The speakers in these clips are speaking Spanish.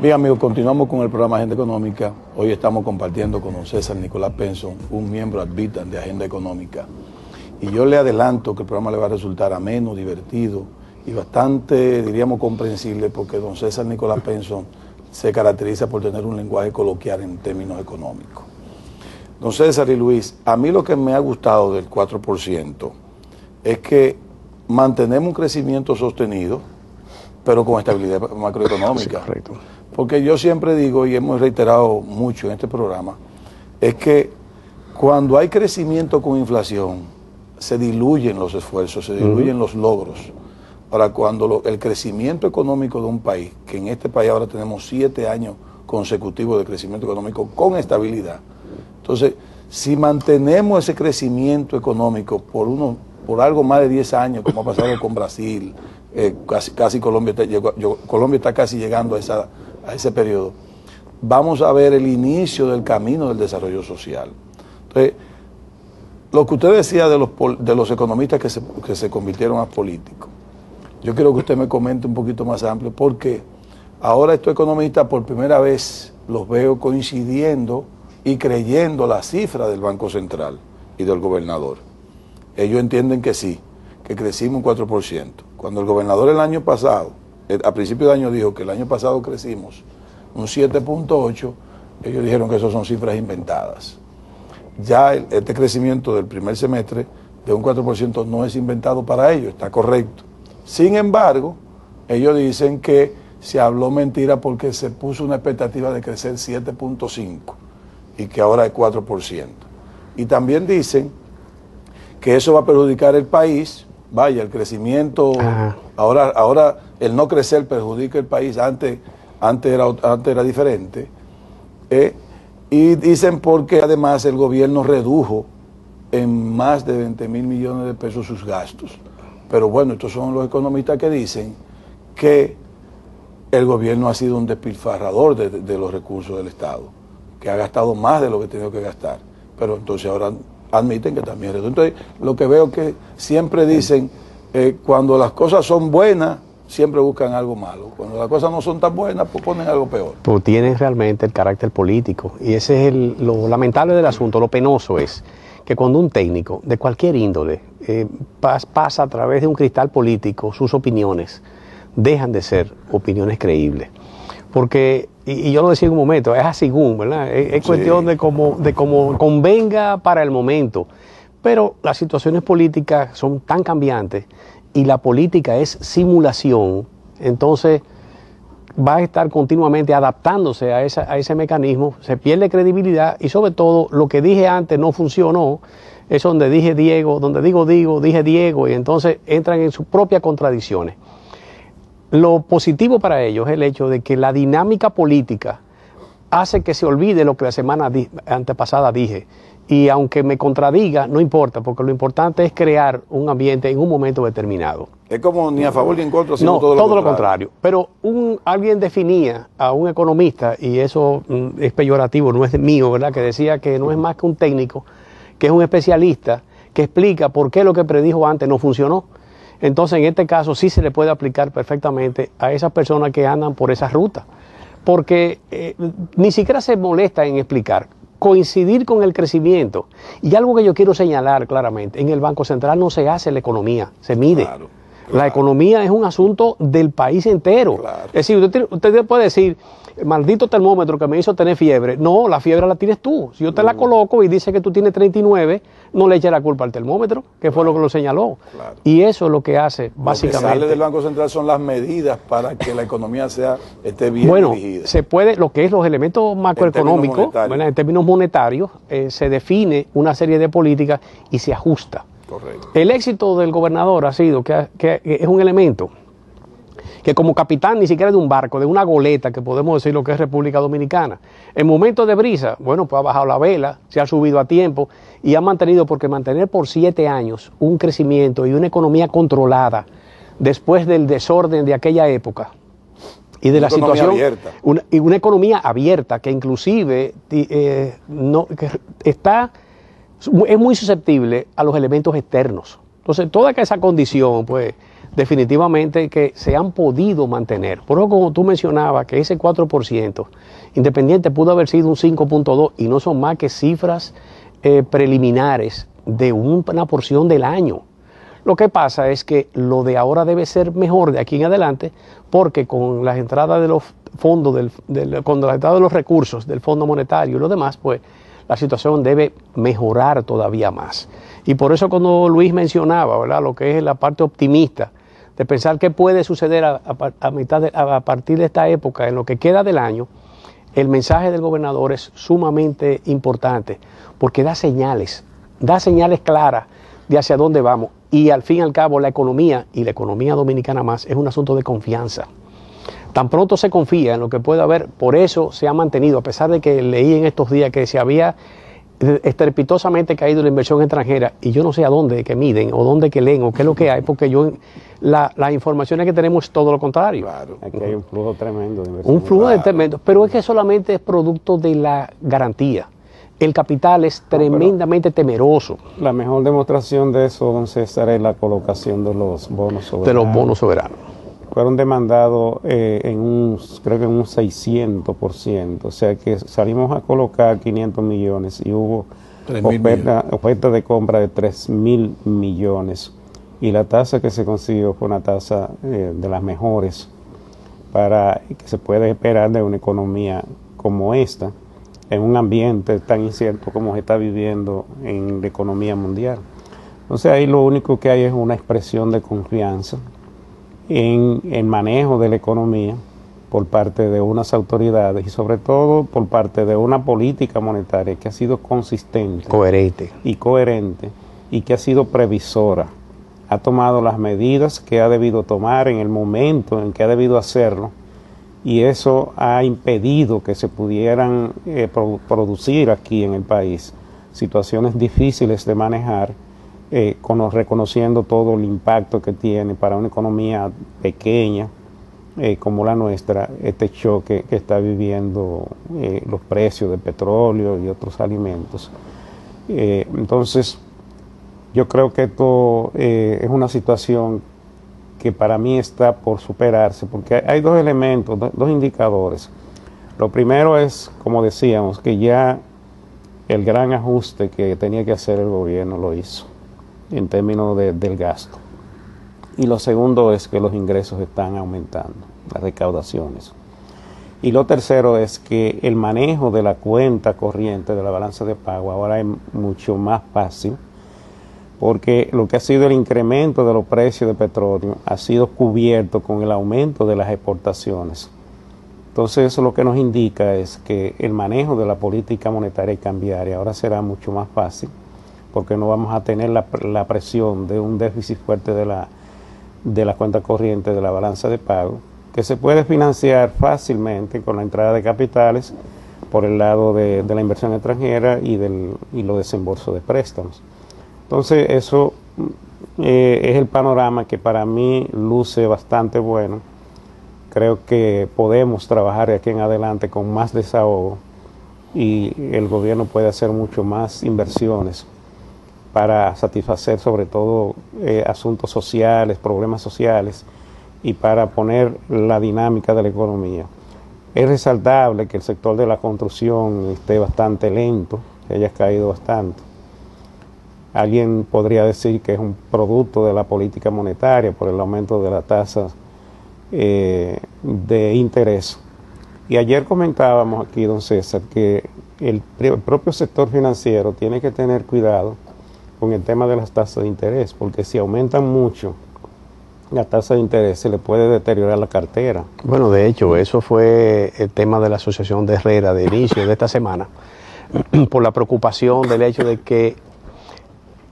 Bien, amigos, continuamos con el programa Agenda Económica. Hoy estamos compartiendo con don César Nicolás Penson, un miembro ad vitam de Agenda Económica. Y yo le adelanto que el programa le va a resultar ameno, divertido y bastante, diríamos, comprensible, porque don César Nicolás Penson se caracteriza por tener un lenguaje coloquial en términos económicos. Don César y Luis, a mí lo que me ha gustado del 4% es que mantenemos un crecimiento sostenido, pero con estabilidad macroeconómica. Sí, correcto. Porque yo siempre digo, y hemos reiterado mucho en este programa, es que cuando hay crecimiento con inflación, se diluyen los esfuerzos, se diluyen los logros. Ahora, cuando el crecimiento económico de un país, que en este país ahora tenemos 7 años consecutivos de crecimiento económico con estabilidad, entonces, si mantenemos ese crecimiento económico por algo más de 10 años, como ha pasado con Brasil, casi Colombia está casi llegando a ese periodo, vamos a ver el inicio del camino del desarrollo social. Entonces, lo que usted decía de los economistas que se convirtieron a políticos, yo quiero que usted me comente un poquito más amplio, porque ahora estos economistas por primera vez los veo coincidiendo y creyendo la cifra del Banco Central y del gobernador. Ellos entienden que sí, que crecimos un 4%. Cuando el gobernador el año pasado, a principio de año dijo que el año pasado crecimos un 7.8, ellos dijeron que eso son cifras inventadas. Ya este crecimiento del primer semestre de un 4% no es inventado para ellos, está correcto. Sin embargo, ellos dicen que se habló mentira porque se puso una expectativa de crecer 7.5 y que ahora es 4%. Y también dicen que eso va a perjudicar el país. Vaya, el crecimiento, ahora el no crecer perjudica el país, antes era diferente. Y dicen porque además el gobierno redujo en más de 20.000 millones de pesos sus gastos. Pero bueno, estos son los economistas que dicen que el gobierno ha sido un despilfarrador de los recursos del Estado, que ha gastado más de lo que tenía que gastar. Pero entonces ahora admiten que también redujo. Entonces, lo que veo que siempre dicen, cuando las cosas son buenas, siempre buscan algo malo. Cuando las cosas no son tan buenas, pues ponen algo peor. Pues tienen realmente el carácter político. Y ese es lo lamentable del asunto. Lo penoso es que cuando un técnico de cualquier índole pasa a través de un cristal político, sus opiniones dejan de ser opiniones creíbles. Porque, y yo lo decía en un momento, es así, ¿verdad? Es cuestión de cómo convenga para el momento. Pero las situaciones políticas son tan cambiantes y la política es simulación, entonces va a estar continuamente adaptándose a ese mecanismo, se pierde credibilidad y sobre todo lo que dije antes no funcionó, es donde dije Diego, donde dije Diego, y entonces entran en sus propias contradicciones. Lo positivo para ellos es el hecho de que la dinámica política hace que se olvide lo que la semana antepasada dije. Y aunque me contradiga, no importa, porque lo importante es crear un ambiente en un momento determinado. Es como ni a favor ni en contra, sino no, todo lo contrario. Pero alguien definía a un economista, y eso es peyorativo, no es mío, ¿verdad? Que decía que no es más que un técnico, que es un especialista, que explica por qué lo que predijo antes no funcionó. Entonces, en este caso, sí se le puede aplicar perfectamente a esas personas que andan por esa ruta. Porque ni siquiera se molesta en explicar. Coincidir con el crecimiento. Y algo que yo quiero señalar claramente, en el Banco Central no se hace la economía, se mide. Claro. La economía es un asunto del país entero. Claro. Es decir, usted puede decir, maldito termómetro que me hizo tener fiebre. No, la fiebre la tienes tú. Si yo te la coloco y dice que tú tienes 39, no le eche la culpa al termómetro, que fue lo que lo señaló. Claro. Y eso es lo que hace, básicamente. Lo que sale del Banco Central son las medidas para que la economía esté bien dirigida. Se puede, lo que es los elementos macroeconómicos, en términos monetarios, se define una serie de políticas y se ajusta. Correcto. El éxito del gobernador ha sido que es un elemento que como capitán ni siquiera de un barco, de una goleta, que podemos decir lo que es República Dominicana, en momentos de brisa, bueno, pues ha bajado la vela, se ha subido a tiempo y ha mantenido, porque mantener por 7 años un crecimiento y una economía controlada después del desorden de aquella época y de la situación, una economía abierta que inclusive es muy susceptible a los elementos externos. Entonces, toda esa condición, pues, definitivamente que se han podido mantener. Por eso, como tú mencionabas, que ese 4% independiente pudo haber sido un 5.2 y no son más que cifras preliminares de una porción del año. Lo que pasa es que lo de ahora debe ser mejor de aquí en adelante, porque con las entradas de los fondos, con la entrada de los recursos del Fondo Monetario y lo demás, pues la situación debe mejorar todavía más. Y por eso cuando Luis mencionaba, ¿verdad?, lo que es la parte optimista, de pensar qué puede suceder a partir de esta época, en lo que queda del año, el mensaje del gobernador es sumamente importante, porque da señales claras de hacia dónde vamos. Y al fin y al cabo la economía, y la economía dominicana más, es un asunto de confianza. Tan pronto se confía en lo que puede haber, por eso se ha mantenido, a pesar de que leí en estos días que se había estrepitosamente caído la inversión extranjera, y yo no sé a dónde que miden, o dónde que leen, o qué es lo que hay, porque las informaciones que tenemos es todo lo contrario. Claro. Aquí hay un flujo tremendo de inversión. Un flujo tremendo, pero es que solamente es producto de la garantía. El capital es tremendamente temeroso. La mejor demostración de eso, don César, es la colocación de los bonos soberanos. De los bonos soberanos. Fueron demandados creo que en un 600%, o sea que salimos a colocar 500 millones y hubo oferta de compra de 3.000 millones. Y la tasa que se consiguió fue una tasa de las mejores para que se puede esperar de una economía como esta, en un ambiente tan incierto como se está viviendo en la economía mundial. Entonces ahí lo único que hay es una expresión de confianza en el manejo de la economía por parte de unas autoridades y sobre todo por parte de una política monetaria que ha sido consistente, coherente y que ha sido previsora. Ha tomado las medidas que ha debido tomar en el momento en que ha debido hacerlo, y eso ha impedido que se pudieran producir aquí en el país situaciones difíciles de manejar, reconociendo todo el impacto que tiene para una economía pequeña como la nuestra, este choque que está viviendo los precios del petróleo y otros alimentos. Entonces, yo creo que esto es una situación que para mí está por superarse, porque hay dos elementos, dos indicadores. Lo primero es, como decíamos, que ya el gran ajuste que tenía que hacer el gobierno lo hizo en términos del gasto. Y lo segundo es que los ingresos están aumentando, las recaudaciones. Y lo tercero es que el manejo de la cuenta corriente de la balanza de pago ahora es mucho más fácil, porque lo que ha sido el incremento de los precios de petróleo ha sido cubierto con el aumento de las exportaciones. Entonces eso lo que nos indica es que el manejo de la política monetaria y cambiaria ahora será mucho más fácil, porque no vamos a tener la presión de un déficit fuerte de la cuenta corriente de la balanza de pago, que se puede financiar fácilmente con la entrada de capitales por el lado de la inversión extranjera y los desembolsos de préstamos. Entonces eso es el panorama que para mí luce bastante bueno. Creo que podemos trabajar de aquí en adelante con más desahogo y el gobierno puede hacer mucho más inversiones para satisfacer sobre todo asuntos sociales, problemas sociales y para poner la dinámica de la economía. Es resaltable que el sector de la construcción esté bastante lento, que haya caído bastante. Alguien podría decir que es un producto de la política monetaria por el aumento de la tasa de interés. Y ayer comentábamos aquí, don César, que el propio sector financiero tiene que tener cuidado con el tema de las tasas de interés, porque si aumentan mucho la tasa de interés se le puede deteriorar la cartera. Bueno, de hecho, eso fue el tema de la Asociación de Herrera de inicio de esta semana, por la preocupación del hecho de que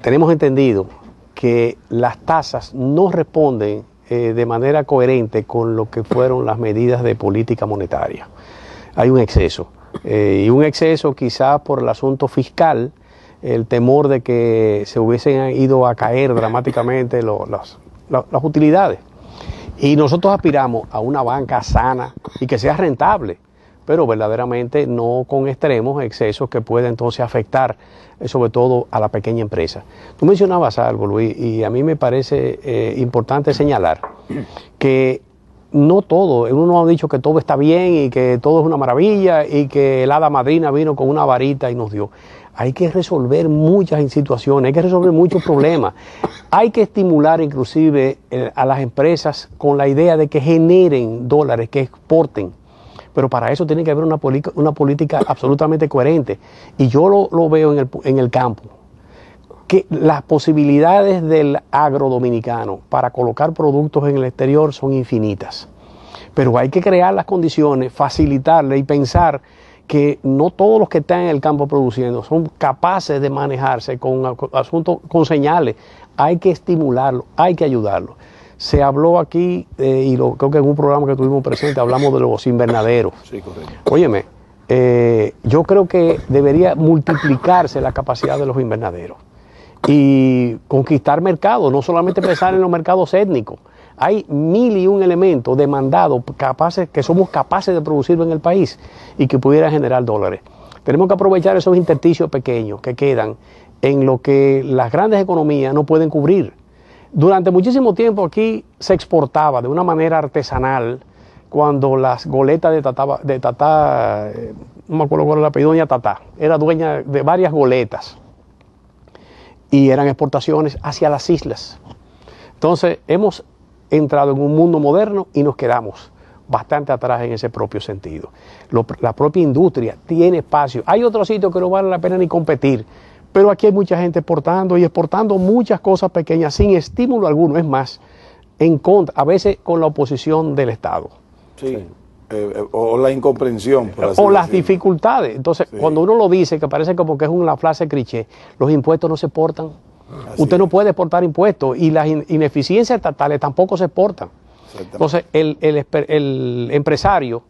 tenemos entendido que las tasas no responden de manera coherente con lo que fueron las medidas de política monetaria. Hay un exceso, y un exceso quizás por el asunto fiscal, el temor de que se hubiesen ido a caer dramáticamente las utilidades. Y nosotros aspiramos a una banca sana y que sea rentable, pero verdaderamente no con extremos, excesos que pueden entonces afectar sobre todo a la pequeña empresa. Tú mencionabas algo, Luis, y a mí me parece importante señalar que no todo, uno ha dicho que todo está bien y que todo es una maravilla y que el hada madrina vino con una varita y nos dio. Hay que resolver muchas situaciones, hay que resolver muchos problemas. Hay que estimular inclusive a las empresas con la idea de que generen dólares, que exporten. Pero para eso tiene que haber una política absolutamente coherente. Y yo lo veo en el campo, que las posibilidades del agro dominicano para colocar productos en el exterior son infinitas. Pero hay que crear las condiciones, facilitarle y pensar que no todos los que están en el campo produciendo son capaces de manejarse con asuntos, con señales. Hay que estimularlo, hay que ayudarlo. Se habló aquí, creo que en un programa que tuvimos presente, hablamos de los invernaderos. Sí, correcto. Óyeme, yo creo que debería multiplicarse la capacidad de los invernaderos y conquistar mercados, no solamente pensar en los mercados étnicos. Hay 1001 elementos demandados que somos capaces de producirlo en el país y que pudieran generar dólares. Tenemos que aprovechar esos intersticios pequeños que quedan en lo que las grandes economías no pueden cubrir. Durante muchísimo tiempo aquí se exportaba de una manera artesanal cuando las goletas de Tatá, no me acuerdo cuál era el apellido, doña Tatá, era dueña de varias goletas y eran exportaciones hacia las islas. Entonces hemos entrado en un mundo moderno y nos quedamos bastante atrás en ese propio sentido. La propia industria tiene espacio. Hay otros sitios que no vale la pena ni competir, pero aquí hay mucha gente exportando y exportando muchas cosas pequeñas sin estímulo alguno, es más, en contra, a veces con la oposición del Estado. Sí. O la incomprensión, por así o las dificultades. Entonces, cuando uno lo dice, que parece como que es una frase cliché, los impuestos no se exportan. Usted no puede exportar impuestos y las ineficiencias estatales tampoco se exportan. Entonces, el empresario,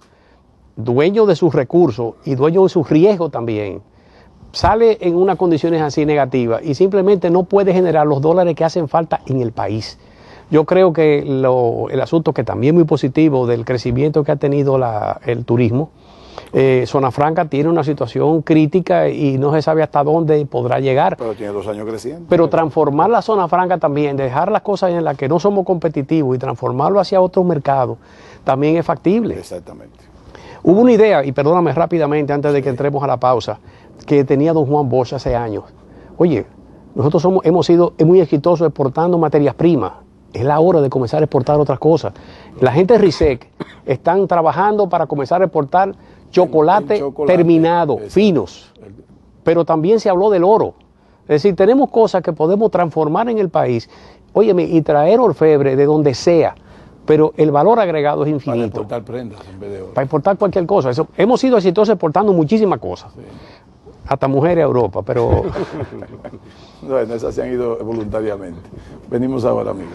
dueño de sus recursos y dueño de sus riesgos también, sale en unas condiciones así negativas y simplemente no puede generar los dólares que hacen falta en el país. Yo creo que el asunto que también es muy positivo del crecimiento que ha tenido el turismo, Zona Franca tiene una situación crítica y no se sabe hasta dónde podrá llegar. Pero tiene 2 años creciendo. Pero transformar la Zona Franca también, dejar las cosas en las que no somos competitivos y transformarlo hacia otros mercados, también es factible. Exactamente. Hubo una idea, y perdóname rápidamente antes de que entremos a la pausa, que tenía don Juan Bosch hace años. Oye, nosotros hemos sido muy exitosos exportando materias primas. Es la hora de comenzar a exportar otras cosas. La gente de RISEC están trabajando para comenzar a exportar chocolate terminado, finos. Pero también se habló del oro. Es decir, tenemos cosas que podemos transformar en el país. Óyeme, y traer orfebre de donde sea. Pero el valor agregado es infinito. Para exportar prendas en vez de oro. Para exportar cualquier cosa. Hemos sido exitosos exportando muchísimas cosas. Sí. Hasta mujeres a Europa, pero... Bueno, esas se han ido voluntariamente. Venimos ahora, amigos.